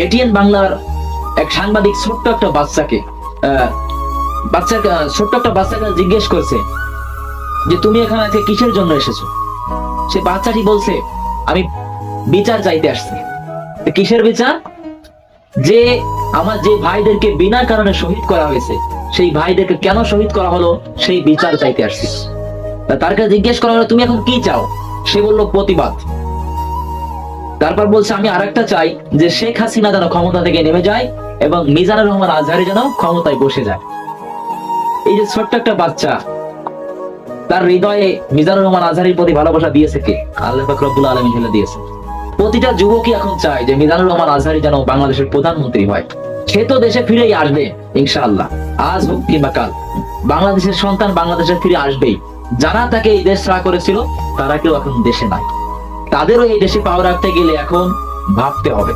ATN বাংলার এক সাংবাদিক ছোট্ট একটা বাচ্চাকে জিজ্ঞেস করছে যে তুমি এখানে আজকে কিসের জন্য এসেছো। সে বাচ্চাটি বলছে আমি বিচার চাইতে আসছি। কিসের বিচার? যে আমার যে ভাইদেরকে বিনা কারণে শহীদ করা হয়েছে, সেই ভাইদেরকে কেন শহীদ করা হলো সেই বিচার চাইতে আসছি। তার কাছে জিজ্ঞেস করা হলো তুমি এখন কি চাও? সে বলল প্রতিবাদ। তারপর বলছে আমি আরেকটা চাই যে শেখ হাসিনা যেন ক্ষমতা থেকে নেমে যায় এবং মিজানুর রহমান আজহারি যেন ক্ষমতায় বসে যায়। এই যে ছোট্ট একটা বাচ্চা, তার হৃদয়ে মিজানুর রহমান আজহারির প্রতি ভালোবাসা দিয়েছে কে? আল্লাহ পাক রব্বুল আলামিন ঢেলে দিয়েছে। প্রতিটা যুবকই এখন চায় যে মিজানুর রহমান আজহারি যেন বাংলাদেশের প্রধানমন্ত্রী হয়। সে তো দেশে ফিরেই আসবে ইনশাআল্লাহ, আজ হোক কিংবা কাল। বাংলাদেশের সন্তান বাংলাদেশে ফিরে আসবেই। যারা তাকে এই দেশ ছাড়া করেছিল তারা কেউ এখন দেশে নাই। তাদেরও এই দেশে পাওয়া রাখতে গেলে এখন ভাবতে হবে।